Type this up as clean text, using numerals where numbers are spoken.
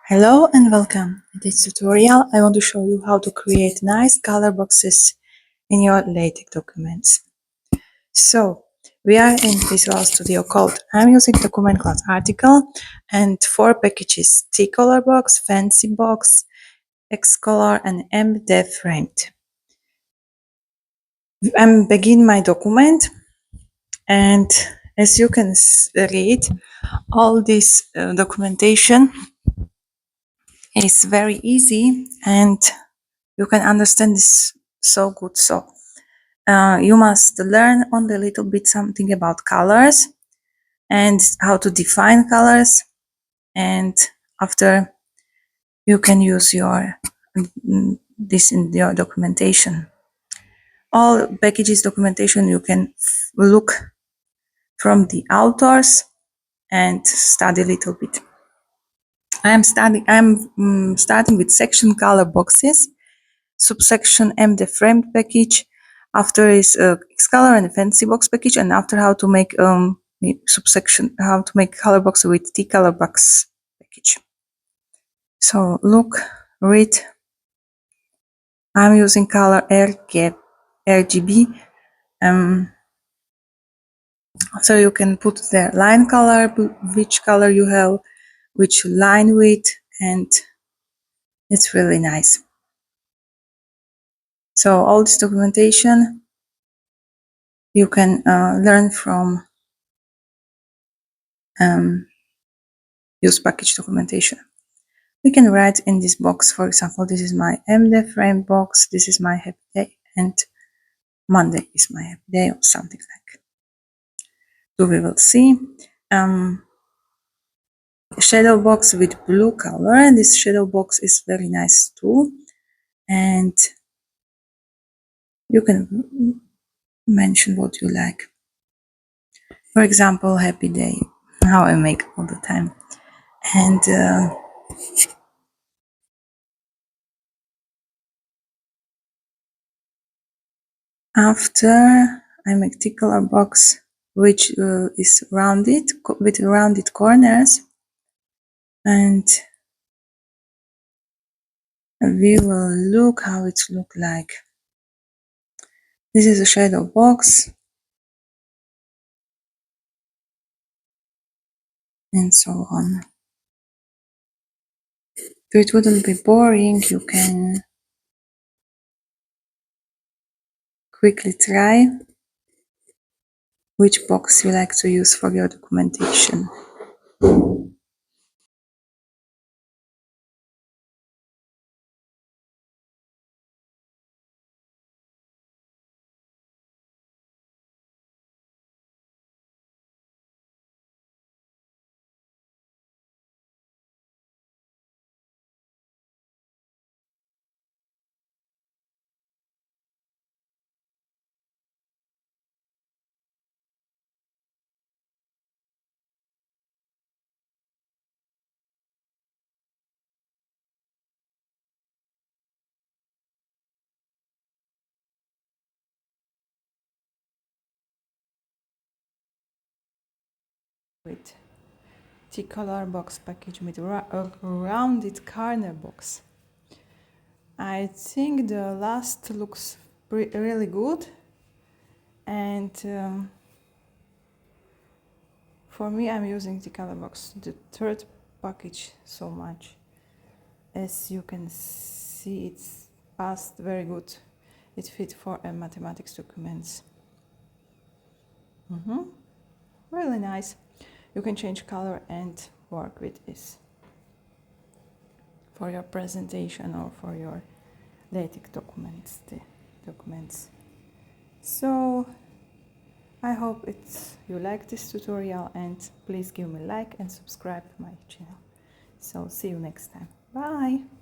Hello and welcome. In this tutorial, I want to show you how to create nice color boxes in your LaTeX documents. So, we are in Visual Studio Code. I'm using document class article and 4 packages: T-Color Box, Fancy Box, Xcolor and MDev Framed. I'm begin my document, and as you can read, all this documentation is very easy and you can understand this so good. So you must learn only a little bit something about colors and how to define colors, and after you can use this in your documentation. All packages documentation you can look from the authors and study a little bit. I'm starting with section color boxes, subsection M the framed package, after is Xcolor and Fancy Box package, and after how to make subsection, how to make color box with T-Color Box package. So look, read. I'm using color RGB. So you can put the line color, which color you have, which line width, and it's really nice. So all this documentation you can learn from use package documentation. We can write in this box, for example, this is my MDev frame box, this is my happy day, and Monday is my happy day, or something like. So we will see. Shadow box with blue color, and this shadow box is very nice too. And you can mention what you like. For example, happy day, how I make all the time. And after I make T-Color box, which is rounded with rounded corners, and we will look how it look like. This is a shadow box, and so on. So it wouldn't be boring, you can quickly try which box you like to use for your documentation. With T-Color box package with a rounded corner box. I think the last looks really good, and for me I'm using T-Color box, the third package, so much. As you can see, it's passed very good. It fit for mathematics documents. Really nice. You can change color and work with this for your presentation or for your LaTeX documents. So I hope you like this tutorial, and please give me a like and subscribe to my channel. So see you next time. Bye!